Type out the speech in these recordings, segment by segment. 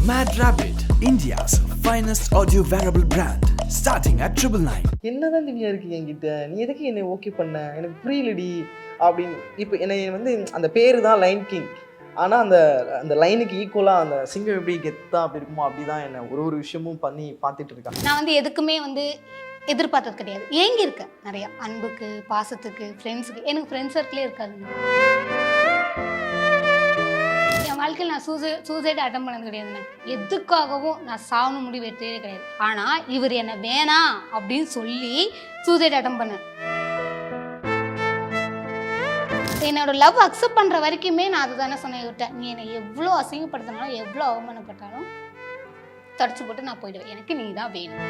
Mad Rabbit, India's finest audio wearable brand, starting at 999. என்னதான் திவ்யா இருக்கு என்கிட்ட, நீ எதுக்கு என்னை ஓகே பண்ண, எனக்கு புரியலடி அப்படின்னு. இப்போ என்னை வந்து அந்த பேரு தான் லைன் கிங், ஆனால் அந்த அந்த லைனுக்கு ஈக்குவலாக அந்த சிங்கம் எப்படி கெத்தா அப்படி இருக்குமோ அப்படி தான் என்னை ஒரு விஷயமும் பண்ணி பார்த்துட்டு இருக்காங்க. நான் வந்து எதுக்குமே வந்து எதிர்பார்த்தது கிடையாது. ஏங்கி இருக்கேன் நிறையா, அன்புக்கு, பாசத்துக்கு, ஃப்ரெண்ட்ஸுக்கு. எனக்கு ஃப்ரெண்ட்ஸ் சர்க்கிளே இருக்காதுங்க. என் வாழ்க்கையில் நான் சூசைட் அட்டம் பண்ணது கிடையாதுண்ணே. எதுக்காகவும் நான் சாவணும் முடிவு எடுத்ததே கிடையாது. ஆனால் இவர் என்னை வேணாம் அப்படின்னு சொல்லி சூசைட் அட்டம் பண்ணேன். என்னோட லவ் அக்செப்ட் பண்ணுற வரைக்குமே நான் அதை தானே சொன்னேன் விட்டேன். நீ என்னை எவ்வளோ அசிங்கப்படுத்தினாலும் எவ்வளோ அவமானப்பட்டாலும் தடிச்சு போட்டு நான் போயிடுவேன். எனக்கு நீ தான் வேணும்.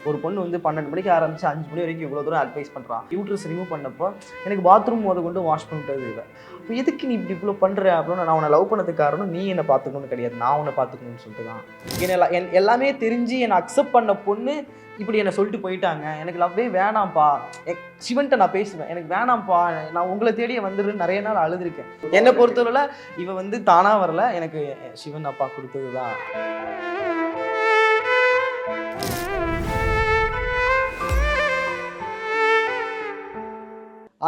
ஒரு பொண்ணு வந்து 12 மணிக்கு ஆரம்பிச்சு 5 மணி வரைக்கும் இவ்வளோ தூரம் அட்வைஸ் பண்ணுறான். யூட்ரஸ் ரிமூவ் பண்ணப்போ எனக்கு பாத்ரூம் முத கொண்டு வாஷ் பண்ணிட்டது இல்லை. இப்போ எதுக்கு நீ இப்படி இவ்வளோ பண்ணுற அப்படின்னு. நான் உன்னை லவ் பண்ணதுக்கு காரணம் நீ என்னை பார்த்துக்கணும்னு கிடையாது, நான் உன்னை பார்த்துக்கணும்னு சொல்லிட்டு தான். எல்லாமே தெரிஞ்சு என்னை அக்செப்ட் பண்ண பொண்ணு இப்படி என்னை சொல்லிட்டு போயிட்டாங்க. எனக்கு லவ்வே வேணாம்ப்பா. சிவன்கிட்ட நான் பேசுவேன், எனக்கு வேணாம்ப்பா, நான் உங்களை தேடியே வந்துடுன்னு நிறைய நாள் அழுதுருக்கேன். என்னை பொறுத்தவரை இவ வந்து தானாக வரல, எனக்கு சிவன் அப்பா கொடுத்தது தான்.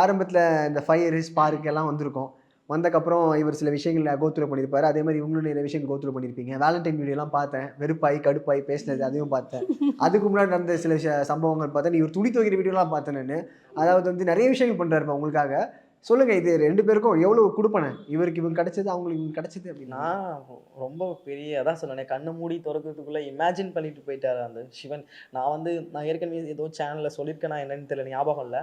ஆரம்பத்தில் இந்த ஃபயர் ஸ்பார்க் எல்லாம் வந்திருக்கும். வந்தக்கப்புறம் இவர் சில விஷயங்கள் கோத்ரூ பண்ணியிருப்பாரு. அதே மாதிரி இவங்களும் நிறைய விஷயங்கள் கோத்ரூ பண்ணியிருப்பீங்க. வேலண்டைன் வீடியோலாம் பார்த்தேன், வெறுப்பாய் கடுப்பாய் பேசினது அதையும் பார்த்தேன். அதுக்கு முன்னாடி நடந்த சில சம்பவங்கள் பார்த்தேன். இவர் துணி துவைக்கிற வீடியோலாம் பார்த்தேன் நான். அதாவது வந்து நிறைய விஷயங்கள் பண்ணுறாருப்பா உங்களுக்காக. சொல்லுங்கள், இது 2 பேருக்கும் எவ்வளோ கொடுப்பேன், இவருக்கு இவங்க கிடைச்சது அவங்களுக்கு இவங்க கிடைச்சது அப்படின்னா. ரொம்ப பெரிய அதான் சொன்னேன், கண்ணை மூடி திறக்கிறதுக்குள்ளே இமேஜின் பண்ணிட்டு போயிட்டாரு அந்த சிவன். நான் ஏற்கனவே ஏதோ சேனலில் சொல்லியிருக்கேன், நான் என்னன்னு தெரியல, ஞாபகம் இல்லை.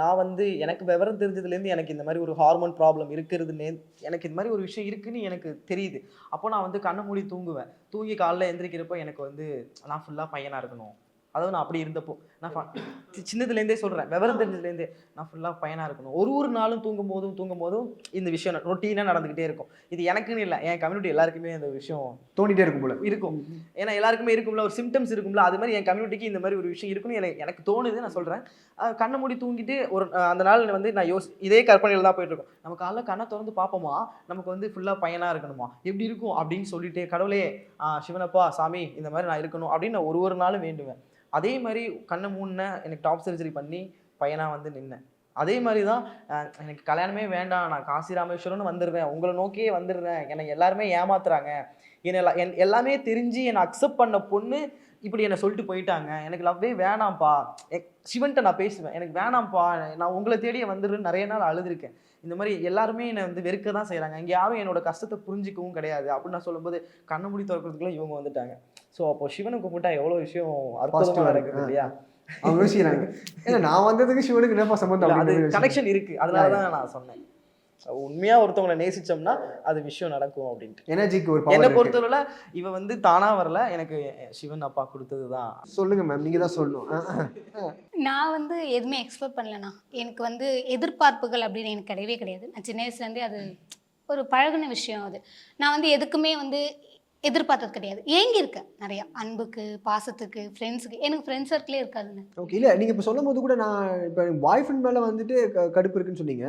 நான் வந்து எனக்கு விவரம் தெரிஞ்சதுலேருந்து எனக்கு இந்த மாதிரி ஒரு ஹார்மோன் ப்ராப்ளம் இருக்கிறதுன்னு, எனக்கு இந்த மாதிரி ஒரு விஷயம் இருக்குதுன்னு எனக்கு தெரியுது. அப்போ நான் வந்து கண்ணை மூடி தூங்குவேன். தூங்கி காலைல எந்திரிக்கிறப்போ எனக்கு வந்து நான் ஃபுல்லாக பையனாக இருக்கணும். அதாவது நான் அப்படி இருந்தப்போ நான் சின்னதுலேருந்தே சொல்கிறேன், விவரம் தெரிஞ்சதுலேருந்தே நான் ஃபுல்லாக பையனாக இருக்கணும். ஒரு நாளும் தூங்கும் போதும் இந்த விஷயம் ரொட்டீனாக நடந்துக்கிட்டே இருக்கும். இது எனக்குன்னு இல்லை, என் கம்யூனிட்டி எல்லாருக்குமே இந்த விஷயம் தோண்டிகிட்டே இருக்கும் போல இருக்கும். ஏன்னா எல்லாருக்குமே இருக்கும்ல, ஒரு சிம்டம்ஸ் இருக்கும்ல, அது மாதிரி என் கம்யூனிட்டிக்கு இந்த மாதிரி ஒரு விஷயம் இருக்குன்னு எனக்கு தோணுது. நான் சொல்கிறேன், கண்ணை மூடி தூங்கிட்டு அந்த நாள் வந்து நான் இதே கற்பனையில் தான் போயிட்டுருக்கோம். நம்ம காலைல கண்ணை திறந்து பார்ப்போமா, நமக்கு வந்து ஃபுல்லாக பையனாக இருக்கணுமா, எப்படி இருக்கும் அப்படின்னு சொல்லிட்டு கடவுளே சிவனப்பா சாமி இந்த மாதிரி நான் இருக்கணும் அப்படின்னு நான் ஒரு நாளும் வேண்டுவேன். அதே மாதிரி கண்ணை மூணுன எனக்கு டாப் சர்ஜரி பண்ணி பையனாக வந்து நின்னேன். அதே மாதிரி தான் எனக்கு கல்யாணமே வேண்டாம், நான் காசி ராமேஸ்வரம்னு வந்துடுறேன், உங்களை நோக்கியே வந்துடுறேன், என்னை எல்லாருமே ஏமாத்துறாங்க, எல்லாமே தெரிஞ்சு என்னை அக்செப்ட் பண்ண பொண்ணு இப்படி என்னை சொல்லிட்டு போயிட்டாங்க, எனக்கு லவ்வே வேணாம்ப்பா, சிவன்கிட்ட நான் பேசுவேன், எனக்கு வேணாம்ப்பா, நான் உங்களை தேடியே வந்துடுறேன்னு நிறைய நாள் அழுதுருக்கேன். இந்த மாதிரி எல்லாருமே என்னை வந்து வெறுக்க தான் செய்கிறாங்க. இங்கே யாரும் என்னோட கஷ்டத்தை புரிஞ்சிக்கவும் கிடையாது அப்படின்னு நான் சொல்லும்போது கண்ணை மூடி திறக்கிறதுக்குள்ள இவங்க வந்துட்டாங்க. ஸோ அப்போ சிவனை கும்பிட்டா எவ்வளோ விஷயம் அற்புதமாக நடக்குது இல்லையா? அவங்க யோசிக்கிறாங்க, ஏன்னா நான் வந்ததுக்கு சிவனுக்கு என்னப்பா சம்பந்தம், அது கனெக்ஷன் இருக்குது. அதனால தான் நான் சொன்னேன், உண்மையாக ஒருத்தவங்களை நேசிச்சோம்னா அது விஷயம் நடக்கும் அப்படின்ட்டு. எனர்ஜிக்கு ஒரு என்னை பொறுத்தவரை இவ வந்து தானாக வரல, எனக்கு சிவன் அப்பா கொடுத்தது தான். சொல்லுங்க மேம், நீங்கள் தான் சொல்லணும். நான் வந்து எதுவுமே எக்ஸ்பெக்ட் பண்ணலண்ணா. எனக்கு வந்து எதிர்பார்ப்புகள் அப்படின்னு எனக்கு கிடையவே கிடையாது. நான் சின்ன வயசுலேருந்தே அது ஒரு பழகின விஷயம். அது நான் வந்து எதுக்குமே வந்து எதிர்பார்த்தது கிடையாது. ஏங்கி இருக்கேன் நிறையா, அன்புக்கு, பாசத்துக்கு, ஃப்ரெண்ட்ஸுக்கு. எனக்கு ஃப்ரெண்ட்ஸ் சர்க்கிளே இருக்காதுன்னு. ஓகே, இல்லை நீங்கள் இப்போ சொல்லும் போது கூட நான் இப்போ பாய் ஃப்ரெண்ட் மேலே வந்துட்டு கடுப்பு இருக்குன்னு சொன்னீங்க,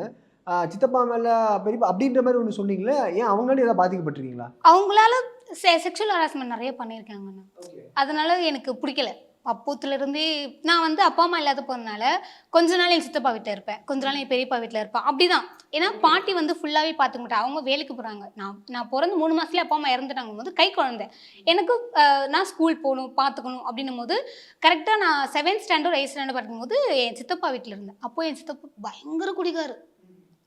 சித்தப்பா மேலே பெரியப்பா அப்படின்ற மாதிரி ஒன்று சொன்னீங்களே, ஏன் அவங்களால ஏதாவது பாதிக்கப்பட்டிருக்கீங்களா? அவங்களால செக்ஷுவல் ஹராஸ்மெண்ட் நிறைய பண்ணியிருக்காங்கண்ணா. அதனால எனக்கு பிடிக்கல. அப்போத்துலேருந்தே நான் வந்து அப்பா அம்மா இல்லாத போகிறதுனால கொஞ்ச நாள் என் சித்தப்பா வீட்டில் இருப்பேன், கொஞ்ச நாள் என் பெரியப்பா வீட்டில் இருப்பேன், அப்படி தான். ஏன்னா பாட்டி வந்து ஃபுல்லாகவே பார்த்துக்க மாட்டேன், அவங்க வேலைக்கு போகிறாங்க. நான் பிறந்து 3 மாதத்துலேயே அப்பா அம்மா இறந்துட்டாங்க போது கை குழந்தை எனக்கு. நான் ஸ்கூல் போகணும், பார்த்துக்கணும் அப்படின்னும் போது கரெக்டாக நான் 7th ஸ்டாண்டர்ட் 8th ஸ்டாண்டர்ட் படிக்கும்போது என் சித்தப்பா வீட்டில் இருந்தேன். அப்போது என் சித்தப்பா பயங்கர குடிக்காரு,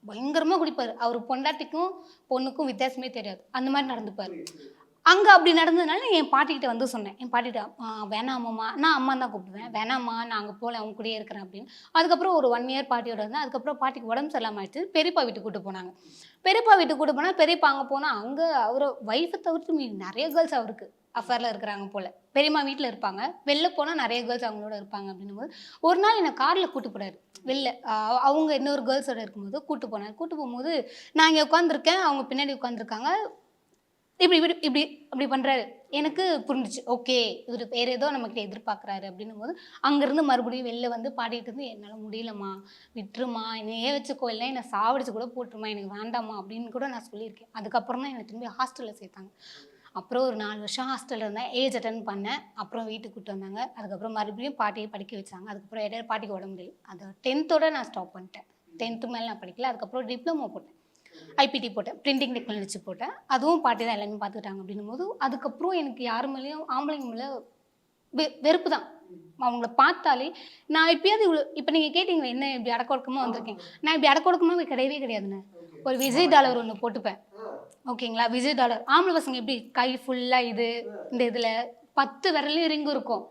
பயங்கரமாக குடிப்பார். அவர் பொண்டாட்டிக்கும் பொண்ணுக்கும் வித்தியாசமே தெரியாது, அந்த மாதிரி நடந்துப்பார். அங்கே அப்படி நடந்ததுனால என் பாட்டிக்கிட்ட வந்து சொன்னேன். என் பாட்டிகிட்ட வேணாமாம்மா, நான் அம்மா தான் கூப்பிடுவேன், வேணாம்மா நான் அங்கே போகல, அவங்க கூடயே இருக்கிறேன் அப்படின்னு. அதுக்கப்புறம் ஒரு 1 இயர் பாட்டியோட இருந்தேன். அதுக்கப்புறம் பாட்டிக்கு உடம்பு சரியில்லாமல் ஆயிடுச்சு. பெரியப்பா வீட்டுக்கு கூப்பிட்டு போனாங்க. பெரியப்பா வீட்டுக்கு கூப்பிட்டு போனால் பெரியப்பா அங்கே போனால் அங்கே அவரை ஒய்ஃபை தவிர்த்து நிறைய கேர்ள்ஸ் அவருக்கு அஃபேரில் இருக்கிறாங்க போல். பெரியம்மா வீட்டில் இருப்பாங்க, வெளில போனால் நிறைய கேர்ள்ஸ் அவங்களோட இருப்பாங்க. அப்படின்னும் போது ஒரு நாள் என்னை காரில் கூப்பிட்டு போனார் வெளில. அவங்க இன்னொரு கேர்ள்ஸோட இருக்கும்போது கூப்பிட்டு போனார். கூப்பிட்டு போகும்போது நான் இங்கே உட்காந்துருக்கேன், அவங்க பின்னாடி உட்காந்துருக்காங்க. இப்படி இப்படி இப்படி அப்படி பண்ணுறாரு. எனக்கு புரிஞ்சிச்சு. ஓகே இவர் வேறு ஏதோ நம்மக்கிட்ட எதிர்பார்க்குறாரு அப்படின்னும் போது அங்கேருந்து மறுபடியும் வெளில வந்து பாடிட்டு இருந்து என்னால் முடியலம்மா விட்டுருமா என்னையே வச்சுக்கோ இல்லை என்னை சாவடிச்சு கூட போட்டுருமா எனக்கு வேண்டாமா அப்படின்னு கூட நான் சொல்லியிருக்கேன். அதுக்கப்புறம் தான் என்னை திரும்பி ஹாஸ்டலில் சேர்த்தாங்க. அப்புறம் ஒரு 4 வருஷம் ஹாஸ்டலில் இருந்தேன். ஏஜ் அட்டன் பண்ணேன். அப்புறம் வீட்டுக்கு கூப்பிட்டு வந்தாங்க. அதுக்கப்புறம் மறுபடியும் பாட்டியை படிக்க வச்சாங்க. அதுக்கப்புறம் இடையில பாட்டிக்கு உடம்பு முடியல. அது 10th நான் ஸ்டாப் பண்ணிட்டேன். 10th மேலே நான் படிக்கல. அதுக்கப்புறம் டிப்ளமோ போட்டேன். ஐபிடி போட்டேன். பிரிண்டிங் டெக்னாலஜி போட்டேன். அதுவும் பாட்டி தான் எல்லாமே பார்த்துக்கிட்டாங்க அப்படின்னும் போது அதுக்கப்புறம் எனக்கு யார் மேலேயும் ஆம்பளைங்க மேலே வெறுப்பு தான். அவங்கள பார்த்தாலே நான் இப்பயாவது இவ்வளோ இப்போ நீங்கள் கேட்டிங்களே என்ன இப்படி அடக்கொடுக்கமாக வந்திருக்கேன். நான் இப்படி அடக்கொடுக்கமாக கிடையவே கிடையாதுண்ணே. ஒரு விஜய் டாலர் ஒன்று போட்டுப்பேன். ஓகேங்களா, விஜய் டாலர். ஆம்பளை பசங்க எப்படி கை ஃபுல்லாக இந்த இதில் 10 விரலையும் ரிங்கும் இருக்கும்.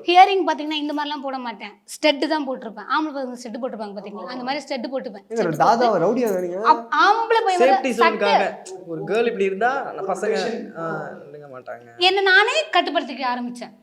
ஹியரிங் பார்த்தீங்கன்னா இந்த மாதிரிலாம் போட மாட்டேன். ஸ்டெட்டு தான் போட்டிருப்பேன். ஆம்பளை பசங்க ஸ்டெட்டு போட்டிருப்பாங்க பார்த்தீங்களா, அந்த மாதிரி ஸ்டெட்டு போட்டுப்பேன். ஆம்பளை பையன் ஒரு கேர்ள் இப்படி இருந்தா பசங்க மாட்டாங்க. என்ன நானே கட்டுப்படுத்திக்க ஆரம்பிச்சேன்.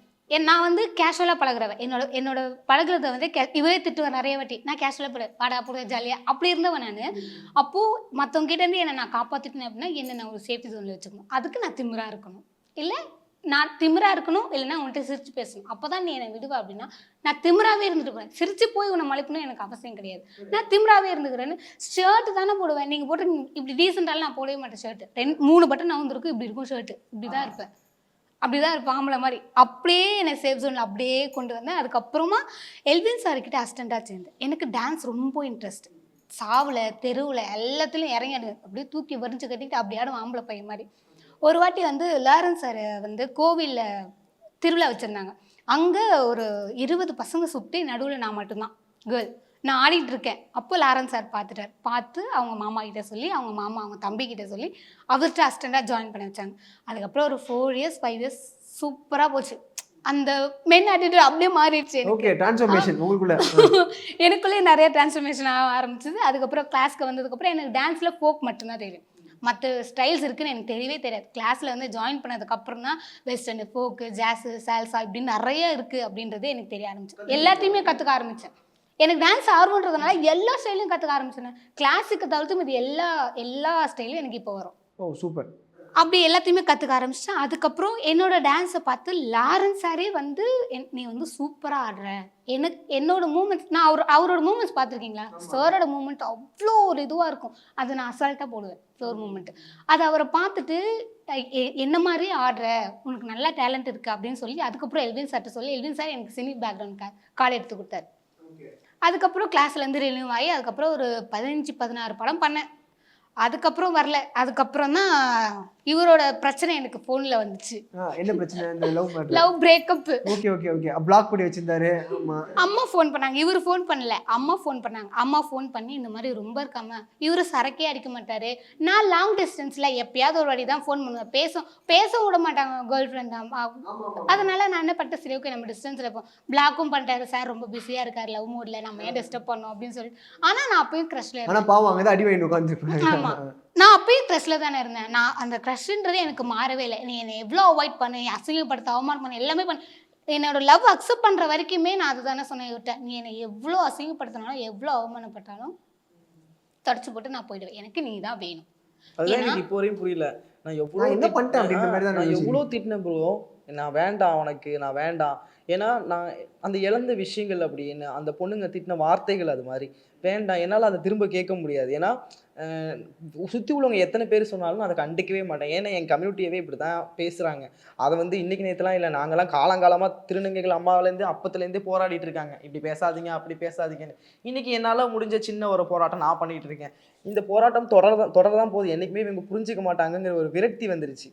நான் வந்து கேஷுவலாக பழகிறவன். என்னோட பழகிறத வந்து இவரே திட்டுவேன் நிறைய வாட்டி. நான் கேஷுவலாக பாடா போட ஜாலியாக அப்படி இருந்தவன் நான். அப்போது மற்றவங்க கிட்டேருந்து என்னை நான் காப்பாற்றிட்டேன் அப்படின்னா என்னை நான் ஒரு சேஃப்டி ஜோனில் வச்சுக்கணும். அதுக்கு நான் திமிராக இருக்கணும். இல்லை நான் திமிராக இருக்கணும், இல்லைன்னா உன்கிட்ட சிரித்து பேசணும். அப்போ தான் நீ என்னை விடுவா அப்படின்னா நான் திமிராகவே இருந்துட்டு போகிறேன். சிரித்து போய் உன்னை மலைக்கணும் எனக்கு அவசியம் கிடையாது. நான் திமிராகவே இருந்துக்கிறேன்னு ஷர்ட்டு தானே போடுவேன். நீங்கள் போட்டு இப்படி டீசெண்டாலும் நான் போடவே மாட்டேன். ஷர்ட்டு 3 பட்டன் நவுந்திருக்கும், இப்படி இருக்கும் ஷர்ட்டு. இப்படி தான் இருப்பேன். அப்படிதான் இருப்பேன் ஆம்பளை மாதிரி. அப்படியே என்னை சேஃப் ஜோனில் அப்படியே கொண்டு வந்தேன். அதுக்கப்புறமா எல்வின் சார்கிட்ட அசிஸ்டண்ட்டாக சேர்ந்தேன். எனக்கு டான்ஸ் ரொம்ப இன்ட்ரெஸ்ட். சாவில் தெருவில் எல்லாத்துலேயும் இறங்கி அப்படியே தூக்கி வரிஞ்சு கட்டிக்கிட்டு அப்படி ஆடும் ஆம்பளை பையன் மாதிரி. ஒரு வாட்டி வந்து லாரன்ஸ் சார் வந்து கோவிலில் திருவிழா வச்சுருந்தாங்க. அங்கே ஒரு 20 பசங்க சுற்றி நடுவில் நான் மட்டும்தான் கேர்ள். நான் ஆடிட்டு இருக்கேன். அப்போ லாரன்ஸ் சார் பார்த்துட்டார். பார்த்து அவங்க மாமா கிட்ட சொல்லி அவங்க மாமா அவங்க தம்பிக்கிட்ட சொல்லி அவர்கிட்ட அசிஸ்டண்ட்டாக ஜாயின் பண்ணி வச்சாங்க. அதுக்கப்புறம் ஒரு 4 இயர்ஸ் 5 இயர்ஸ் சூப்பராக போச்சு. அந்த மென் ஆட்டிடியூட் அப்படியே மாறிடுச்சு. எனக்குள்ளே நிறைய டிரான்ஸ்ஃபர்மேஷன் ஆக ஆரம்பிச்சது. அதுக்கப்புறம் கிளாஸ்க்கு வந்ததுக்கப்புறம் எனக்கு டான்ஸில் ஃபோக் மட்டும்தான் தெரியும். மற்ற ஸ்டைல்ஸ் இருக்குன்னு எனக்கு தெரியவே தெரியாது. கிளாஸில் வந்து ஜாயின் பண்ணதுக்கப்புறம் தான் வெஸ்டர்னு, ஃபோக்கு, ஜாஸு, சால்சா இப்படின்னு நிறைய இருக்குது அப்படின்றது எனக்கு தெரிய ஆரம்பிச்சு. எல்லாத்தையுமே கற்றுக்க ஆரம்பித்தேன். எனக்கு டான்ஸ் ஆர்வன்றதுனால எல்லா ஸ்டைலையும் கற்றுக்க ஆரம்பிச்சேன். கிளாஸுக்கு தவிர்த்து இது எல்லா ஸ்டைலும் எனக்கு இப்போ வரும். ஓ சூப்பர். அப்படி எல்லாத்தையுமே கற்றுக்க ஆரம்பிச்சிட்டேன். அதுக்கப்புறம் என்னோட டான்ஸை பார்த்து லாரன்ஸ் சாரே வந்து நீ வந்து சூப்பராக ஆடுற. என்னோட மூமெண்ட்ஸ் நான் அவரோட மூமெண்ட்ஸ் பார்த்துருக்கீங்களா? சாரோட மூமெண்ட் அவ்வளோ ஒரு இதுவாக இருக்கும். அதை நான் அசால்ட்டாக போடுவேன் சார் மூமெண்ட்டு. அதை அவரை பார்த்துட்டு என்ன மாதிரி ஆடுற, உனக்கு நல்லா டேலண்ட் இருக்குது அப்படின்னு சொல்லி அதுக்கப்புறம் எல்வின் சார்ட்ட சொல்லி எல்வின் சார் எனக்கு சினி பேக்ரவுண்ட் கார்டு எடுத்து கொடுத்தாரு. அதுக்கப்புறம் கிளாஸ்லேருந்து ரினியூ ஆகி அதுக்கப்புறம் ஒரு 15-16 படம் பண்ணேன். அதுக்கப்புறம் வரல. அதுக்கப்புறம் தான் இவரோட பிரச்சனை எனக்கு ஃபோனில் வந்துச்சு. என்ன பிரச்சனை? இந்த love breakup. Okay okay okay. Block பண்ணி வச்சிருந்தாரு. அம்மா ஃபோன் பண்ணாங்க. இவர் ஃபோன் பண்ணல, அம்மா ஃபோன் பண்ணாங்க. அம்மா ஃபோன் பண்ணி இந்த மாதிரி ரொம்ப இருக்காம இவரு சரக்கே அடிக்க மாட்டாரு. நான் லாங் டிஸ்டன்ஸில் எப்பயாவது ஒரு வாட்டி தான் ஃபோன் பண்ணுவேன். பேச விட மாட்டாங்க கேர்ள் ஃப்ரெண்ட். அதனால நான் என்ன பண்ணிட்டு சரி ஓகே நம்ம டிஸ்டன்ஸில் இருப்போம். பிளாக்கும் பண்ணிட்டாரு. சார் ரொம்ப பிஸியாக இருக்காரு லவ் மூடில், நம்ம ஏன் டிஸ்டர்ப் பண்ணோம் அப்படின்னு சொல்லிட்டு. ஆனால் நான் அப்பயும் க்ரஷ்ல இருந்தேன். அடி வாங்கி உட்காந்துருப்பேன். ஆமாம், நான் அப்பயும் க்ரஷ்ல தானே இருந்தேன். நான் அந்த க்ரஷ்ன்றது எனக்கு மாறவே இல்லை. நீ என்னை எவ்வளோ அவாய்ட் பண்ணு, அசிங்கப்படுத்த, அவமானம் பண்ணு, எல்லாமே பண்ணு. என்னோட லவ் அக்செப்ட் பண்ணுற வரைக்குமே நான் அதை தானே சொன்னேன் விட்டேன். நீ என்னை எவ்வளோ அசிங்கப்படுத்தினாலும் எவ்வளோ அவமானப்பட்டாலும் தொடச்சு போட்டு நான் போயிடுவேன். எனக்கு நீ தான் வேணும். அதுதான் எனக்கு இப்போ வரையும் புரியல. நான் எவ்வளோ திட்டினேன் ப்ரோ. நான் வேண்டாம் உனக்கு, நான் வேண்டாம். ஏன்னா நான் அந்த இழந்த விஷயங்கள் அப்படின்னு அந்த பொண்ணுங்க திட்டின வார்த்தைகள் அது மாதிரி வேண்டாம். என்னால் அதை திரும்ப கேட்க முடியாது. ஏன்னா சுற்றி உள்ளவங்க எத்தனை பேர் சொன்னாலும் அதை கண்டிக்கவே மாட்டேன். ஏன்னா என் கம்யூனிட்டியவே இப்படி தான் பேசுகிறாங்க. அதை வந்து இன்றைக்கி நேற்றுலாம் இல்லை, நாங்களாம் காலங்காலமாக திருநங்கைகள் அம்மாவிலேருந்து அப்பத்துலேருந்தே போராடிட்டு இருக்காங்க. இப்படி பேசாதீங்க அப்படி பேசாதீங்கன்னு. இன்றைக்கி என்னால் முடிஞ்ச சின்ன ஒரு போராட்டம் நான் பண்ணிகிட்டு இருக்கேன். இந்த போராட்டம் தொடரதான் போகுது. என்றைக்குமே இவங்க புரிஞ்சிக்க மாட்டாங்கங்கிற ஒரு விரக்தி வந்துருச்சு.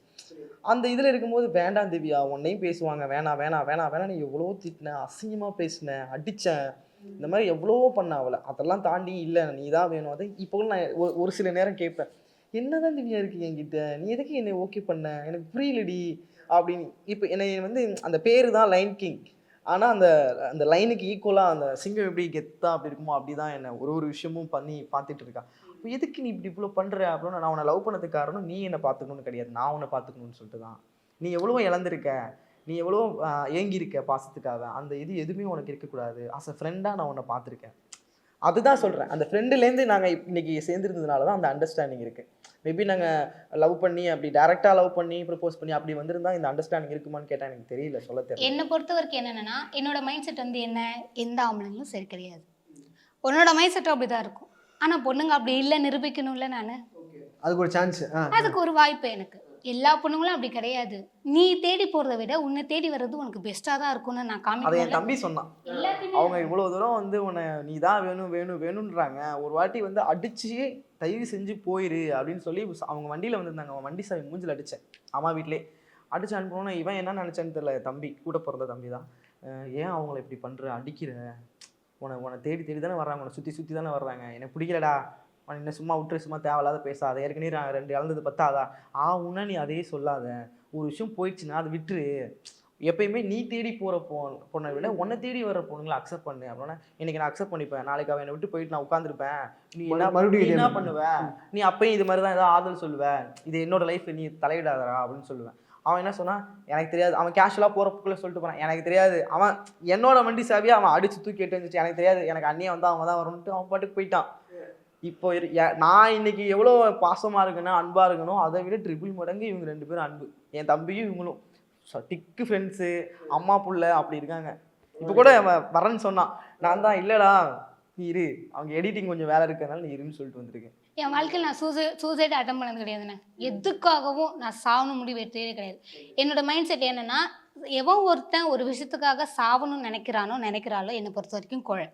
அந்த இதில் இருக்கும்போது வேண்டாம் திவ்யா, உன்னையும் பேசுவாங்க, வேணாம் வேணாம் வேணாம் வேணாம், நீ எவ்வளோ திட்டினேன், அசிங்கமாக பேசினேன், அடித்தேன், இந்த மாதிரி எவ்வளவோ பண்ண அவளை. அதெல்லாம் தாண்டி இல்லை நீ தான் வேணும். அதை இப்போ நான் ஒரு சில நேரம் கேட்பேன், என்னதான் திவ்யா இருக்கு என்கிட்ட, நீ எதுக்கு என்னை ஓகே பண்ண, எனக்கு புரியலடி அப்படின்னு. இப்போ என்னை வந்து அந்த பேர் தான் லைன் கிங். ஆனால் அந்த லைனுக்கு ஈக்குவலாக அந்த சிங்கம் எப்படி கெத்தா அப்படி இருக்குமோ அப்படி தான் என்னை ஒரு விஷயமும் பண்ணி பார்த்துட்டு இருக்கா. இப்போ எதுக்கு நீ இப்படி இவ்வளோ பண்ணுற அப்படின்னு. நான் உன்னை லவ் பண்ணதுக்கு காரணம் நீ என்னை பார்த்துக்கணும்னு கிடையாது, நான் உன்னை பார்த்துக்கணும்னு சொல்லிட்டு தான். நீ எவ்வளோ இழந்திருக்க, நீ எவ்வளோ ஏங்கியிருக்க பாசத்துக்காக, அந்த இது எதுவுமே உனக்கு இருக்கக்கூடாது. அஸ் அ ஃப்ரெண்டாக நான் உன்னை பார்த்துருக்கேன். அதுதான் சொல்கிறேன். அந்த ஃப்ரெண்டுலேருந்து நாங்கள் இன்னைக்கு சேர்ந்துருந்ததுனால தான் அந்த அண்டர்ஸ்டாண்டிங் இருக்குது. மேபி நாங்கள் லவ் பண்ணி அப்படி டேரெக்டாக லவ் பண்ணி ப்ரப்போஸ் பண்ணி அப்படி வந்திருந்தா இந்த அண்டர்ஸ்டாண்டிங் இருக்குமான்னு கேட்டால் எனக்கு தெரியல, சொல்ல தெரியல. என்னை பொறுத்த வரைக்கும் என்னென்னா என்னோட மைண்ட் செட் வந்து என்ன, எந்த ஆம்பளைங்களும் சரி கிடையாது. உன்னோட மைண்ட் செட்டும் அப்படி தான் இருக்கும். ஆனால் பொண்ணுங்க அப்படி இல்லை நிரூபிக்கணும்ல. நான் அதுக்கு ஒரு சான்ஸ், அதுக்கு ஒரு வாய்ப்பு. எனக்கு எல்லா பொண்ணுங்களும் அப்படி கிடையாது. நீ தேடி போகிறத விட உன்னை தேடி வர்றது உனக்கு பெஸ்ட்டாக தான் இருக்கும்னு நான் அதை காமிக்கிறேன். என் தம்பி சொன்னான். அவங்க இவ்வளோ தூரம் வந்து உன்னை நீ தான் வேணும் வேணும் வேணுன்றாங்க, ஒரு வாட்டி வந்து அடிச்சு தயவு செஞ்சு போயிரு அப்படின்னு சொல்லி அவங்க வண்டியில் வந்திருந்தாங்க. அவன் வண்டி சாவி மூஞ்சில் அடித்தேன் அம்மா வீட்டிலே அடிச்சு அனுப்பணும்னா இவன் என்ன நினச்சான்னு தெரியல. தம்பி கூட பிறந்த தம்பி தான். ஏன் அவங்கள இப்படி பண்ணுற, அடிக்கிற, உன்னை தேடி தேடி தானே வர்றாங்க, உன்னை சுற்றி சுற்றி தானே வர்றாங்க, எனக்கு பிடிக்கலடா, அவன் இன்னும் சும்மா விட்டுரு, சும்மா தேவையில்லாத பேசாத, ஏற்கனவே நான் 2 இழந்தது பத்தாதா, உன்ன நீ அதையே சொல்லாத, ஒரு விஷயம் போயிடுச்சுன்னா அது விட்டுரு, எப்பயுமே நீ தேடி போகிற பொண்ணை விட உன்னை தேடி வர்ற பொண்ணுங்களை அக்செப்ட் பண்ணு அப்படின்னா இன்னைக்கு நான் அக்செப்ட் பண்ணிப்பேன், நாளைக்கு அவன் என்னை விட்டு போயிட்டு நான் உட்காந்துருப்பேன், நீ என்ன பண்ணுவேன், நீ அப்பயும் இது மாதிரி தான் ஏதாவது ஆதல் சொல்லுவேன், இது என்னோட லைஃப், நீ தலையிடாதரா அப்படின்னு சொல்லுவேன். அவன் என்ன சொன்னான் எனக்கு தெரியாது. அவன் கேஷுவலாக போகிறப்புக்குள்ளே சொல்லிட்டு போனான் எனக்கு தெரியாது. அவன் என்னோட வண்டி சாவியை அவன் அடிச்சு தூக்கி எட்டு வந்துச்சு, எனக்கு தெரியாது, எனக்கு அண்ணியை வந்து அவங்க தான் வரணுன்ட்டு அவன் பாட்டுக்கு போயிட்டான். இப்போ நான் இன்னைக்கு எவ்வளோ பாசமாக இருக்குன்னா அன்பாக இருக்கணும், அதை விட ட்ரிபிள் மடங்கு இவங்க 2 பேரும் அன்பு. என் தம்பியும் இவங்களும் டிக்கு ஃப்ரெண்ட்ஸு, அம்மா புள்ள அப்படி இருக்காங்க. இப்போ கூட வரேன்னு சொன்னான், நான் தான் இல்லைடா நீ இரு, அவங்க எடிட்டிங் கொஞ்சம் வேலை இருக்கிறதுனால நீ இருன்னு சொல்லிட்டு வந்திருக்கேன். என் வாழ்க்கையில் நான் சூசைட் அட்டம் பண்ணது கிடையாதுண்ணே. எதுக்காகவும் நான் சாவணும் முடிவு எடுத்ததே கிடையாது. என்னோட மைண்ட் செட் என்னென்னா, எவன் ஒருத்தன் ஒரு விஷயத்துக்காக சாவணும்னு நினைக்கிறாளோ என்னை பொறுத்த வரைக்கும் குழை.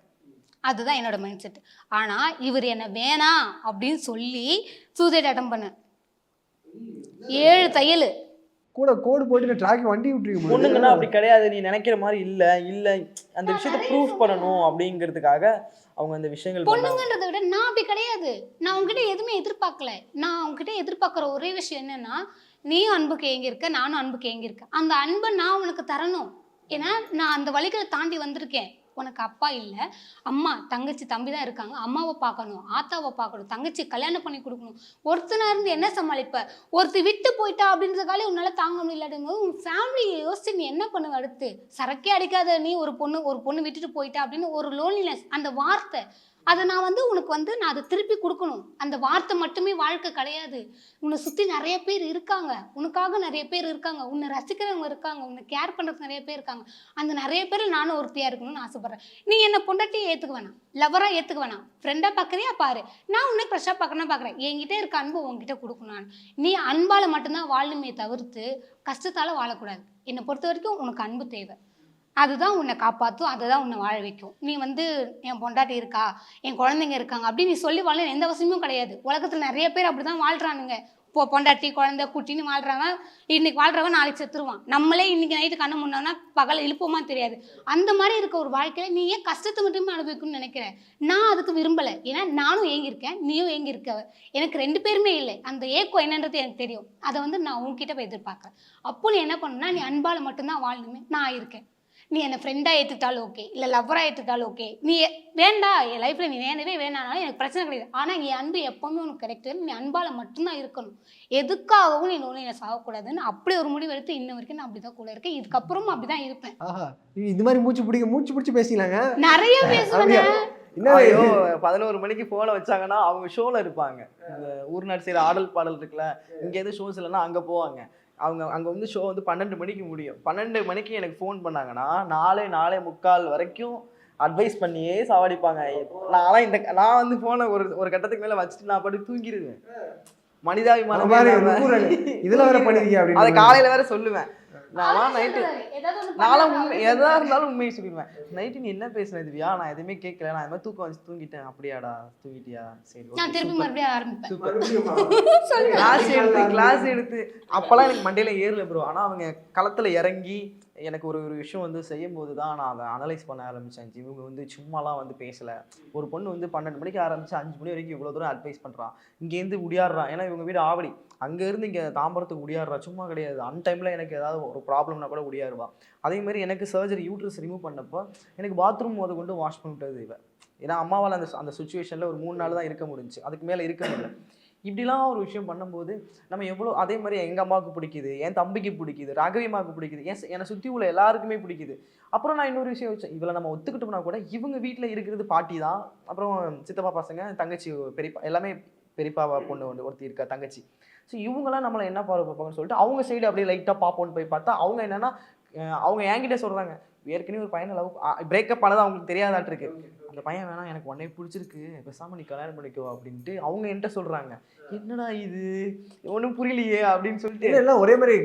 அதுதான் என்னோட மைண்ட் செட். ஆனால் இவர் என்னை வேணாம் அப்படின்னு சொல்லி சூசைட் அட்டம் பண்ணேன். 7 தையல் கூட கோடு போட்டு ட்ராக் வண்டி விட்டுருக்க. பொண்ணுங்கன்னா அப்படி கிடையாது, நீ நினைக்கிற மாதிரி இல்லை அந்த விஷயத்தை ப்ரூஃப் பண்ணணும் அப்படிங்கிறதுக்காக அவங்க அந்த விஷயங்கள். பொண்ணுங்கன்றதை விட நான் அப்படி கிடையாது. நான் உங்ககிட்ட எதுவுமே எதிர்பார்க்கல. நான் உங்ககிட்ட எதிர்பார்க்குற ஒரே விஷயம் என்னன்னா, நீயும் அன்புக்கு ஏங்கியிருக்க, நானும் அன்புக்கு ஏங்கியிருக்கேன். அந்த அன்பை நான் உனக்கு தரணும். ஏன்னா நான் அந்த வழிகளை தாண்டி வந்திருக்கேன். உனக்கு அப்பா இல்லை, அம்மா தங்கச்சி தம்பி தான் இருக்காங்க. அம்மாவை பார்க்கணும், ஆத்தாவை பார்க்கணும், தங்கச்சி கல்யாணம் பண்ணி கொடுக்கணும். ஒருத்தனா இருந்து என்ன சமாளிப்ப? ஒருத்தர் விட்டு போயிட்டா அப்படின்றதுக்காலே உன்னால தாங்க முடியல. உன் ஃபேமிலியை யோசிச்சு நீ என்ன பண்ணுவ? அடுத்து சரக்கே அடிக்காத நீ ஒரு பொண்ணு விட்டுட்டு போயிட்டா அப்படின்னு ஒரு லோன்லினஸ். அந்த வார்த்தை அதை நான் வந்து உனக்கு வந்து நான் அதை திருப்பி கொடுக்கணும். அந்த வார்த்தை மட்டுமே வாழ்க்கை கிடையாது. உன்னை சுற்றி நிறைய பேர் இருக்காங்க, உனக்காக நிறைய பேர் இருக்காங்க, உன்னை ரசிக்கிறவங்க இருக்காங்க, உன்னை கேர் பண்ணுறதுக்கு நிறைய பேர் இருக்காங்க. அந்த நிறைய பேர் நானும் ஒருத்தியாக இருக்கணும்னு ஆசைப்பட்றேன். நீ என்னை பொண்டாட்டியை ஏற்றுக்க வேணாம், லவராக ஏற்றுக்க வேணாம், ஃப்ரெண்டாக பார்க்குறியா பாரு, நான் உன்னை ப்ரெஷ்ஷாக பார்க்கணும் பார்க்குறேன். என்கிட்ட இருக்க அன்பு உங்ககிட்ட கொடுக்கணும். நீ அன்பால் மட்டும்தான் வாழணுமே தவிர்த்து கஷ்டத்தால் வாழக்கூடாது. என்னை பொறுத்த வரைக்கும் உனக்கு அன்பு தேவை. அதுதான் உன்னை காப்பாற்றும், அதுதான் உன்னை வாழ வைக்கும். நீ வந்து என் பொண்டாட்டி இருக்கா, என் குழந்தைங்க இருக்காங்க அப்படின்னு நீ சொல்லி வாழ எந்த அவசியமும் கிடையாது. உலகத்தில் நிறைய பேர் அப்படி தான் வாழ்கிறானுங்க. பொண்டாட்டி குழந்தை குட்டின்னு வாழ்கிறாங்க. இன்னைக்கு வாழ்கிறவன் நாளைக்கு செத்துருவான். நம்மளே இன்னைக்கு நைட்டு கண்ணை முன்னோன்னா பகல் எழுப்போமா தெரியாது. அந்த மாதிரி இருக்க ஒரு வாழ்க்கையில் நீ ஏன் கஷ்டத்தை மட்டுமே அனுபவிக்கணும்னு நினைக்கிறேன்? நான் அதுக்கு விரும்பலை. ஏன்னா நானும் ஏங்கியிருக்கேன், நீயும் ஏங்கியிருக்க. எனக்கு 2 பேருமே இல்லை. அந்த ஏக்கம் என்னன்றது எனக்கு தெரியும். அதை வந்து நான் உன்கிட்ட போய் எதிர்பார்க்குறேன். அப்போ நீ என்ன பண்ணுன்னா, நீ அன்பால் மட்டும்தான் வாழணுமே. நான் இருக்கேன். நீ என்னை ஃப்ரெண்டாக ஏற்றுக்கிட்டாலும் ஓகே, இல்லை லவ்வராக ஏற்றுக்கிட்டாலும் ஓகே. நீ வேண்டா என் லைஃப்பில் நீ வேணவே வேணானாலும் எனக்கு பிரச்சனை கிடையாது. ஆனால் என் அன்பு எப்போவுமே உனக்கு கிடைக்கிறது. நீ அன்பால் மட்டும்தான் இருக்கணும். எதுக்காகவும் நீ நோய் சாகக்கூடாதுன்னு அப்படி ஒரு முடிவு எடுத்து இன்ன வரைக்கும் நான் அப்படி தான் கூட இருக்கேன். இதுக்கப்புறமும் அப்படி தான் இருப்பேன். இது மாதிரி மூச்சு பிடிச்சி பேசிக்கலாங்க. நிறைய பேசுவேங்க. 11 மணிக்கு போனை வச்சாங்கன்னா அவங்க ஷோவில் இருப்பாங்க. இந்த ஊர்நாடு சைடு ஆடல் பாடல் இருக்குல்ல, இங்கேருந்து ஷோஸ் இல்லைன்னா அங்கே போவாங்க. அவங்க அங்கே வந்து ஷோ வந்து 12 மணிக்கு முடியும். 12 மணிக்கு எனக்கு ஃபோன் பண்ணாங்கன்னா 4:45 வரைக்கும் அட்வைஸ் பண்ணியே சாவடிப்பாங்க. நான் வந்து ஃபோனை ஒரு கட்டத்துக்கு மேலே வச்சுட்டு நான் பாட்டு தூங்கிடுவேன். மனிதாபிமானம் இதெல்லாம் வேற பண்ணிருக்கீங்க. அதை காலையில் வேற சொல்லுவேன். நான் நைட்டு எதா இருந்தாலும் உண்மையை சொல்லிடுவேன். நைட்டு நீ என்ன பேசுன திவ்யா, நான் எதுவுமே கேட்கல, நான் இது மாதிரி தூக்கம் வச்சு தூங்கிட்டேன். அப்படியாடா, தூங்கிட்டியா, சரி கிளாஸ் எடுத்து அப்பெல்லாம் எனக்கு மண்டையில ஏறல ப்ரோ. ஆனால் அவங்க களத்தில் இறங்கி எனக்கு ஒரு விஷயம் வந்து செய்யும் போது தான் நான் அதை அனலைஸ் பண்ண ஆரம்பித்தேன். இவங்க வந்து சும்மாலாம் வந்து பேசலை. ஒரு பொண்ணு வந்து 12 மணிக்கு ஆரம்பித்து 5 மணி வரைக்கும் இவ்வளோ தூரம் அட்வைஸ் பண்ணுறான். இங்கேருந்து உடியாடுறான். ஏன்னா இவங்க வீடு ஆவடி, அங்கேருந்து இங்கே தாம்பரத்துக்கு உடியாடுறா. சும்மா கிடையாது. டைமில் எனக்கு ஏதாவது ஒரு ப்ராப்ளம்னா கூட உடியாருவா. அதேமாதிரி எனக்கு சர்ஜரி யூட்ரஸ் ரிமூவ் பண்ணப்போ எனக்கு பாத்ரூம் முத கொண்டு வாஷ் பண்ணிவிட்டது இவ. ஏன்னா அம்மாவால் அந்த சுச்சுவேஷனில் ஒரு 3 நாள் தான் இருக்க முடிஞ்சுச்சு, அதுக்கு மேலே இருக்க முடியல. இப்படிலாம் ஒரு விஷயம் பண்ணும்போது நம்ம எவ்வளோ, அதே மாதிரி எங்கள் அம்மாவுக்கு பிடிக்குது, என் தம்பிக்கு பிடிக்குது, ராகவியம்மாவுக்கு பிடிக்குது, என்னை சுற்றி உள்ள எல்லாருக்குமே பிடிக்குது. அப்புறம் நான் இன்னொரு விஷயம் வச்சேன், இவளை நம்ம ஒத்துக்கிட்டோம்னா கூட இவங்க வீட்டில் இருக்கிறது பாட்டி தான், அப்புறம் சித்தப்பா பசங்க, தங்கச்சி, பெரியப்பா, எல்லாமே பெரியப்பாவா பொண்ணு ஒருத்தி இருக்கா தங்கச்சி. ஸோ இவங்களாம் நம்மளை என்ன பார்வை பார்ப்பாங்கன்னு சொல்லிட்டு அவங்க சைடு அப்படியே லைட்டாக பார்ப்போன்னு போய் பார்த்தா அவங்க என்னன்னா அவங்க என்கிட்ட சொல்கிறாங்க, ஏற்கனவே ஒரு பையனை லவ் பிரேக்கப் ஆனது அவங்களுக்கு தெரியாதாட்டு இருக்கு. அந்த பையன் வேணாம், எனக்கு உடனே பிடிச்சிருக்கு, பேசாமல் நீ கல்யாணம் பண்ணிக்கோ அப்படின்ட்டு அவங்க என்கிட்ட சொல்கிறாங்க. என்னடா இது ஒன்றும் புரியலையே அப்படின்னு சொல்லிட்டு எல்லாம் ஒரே மாதிரி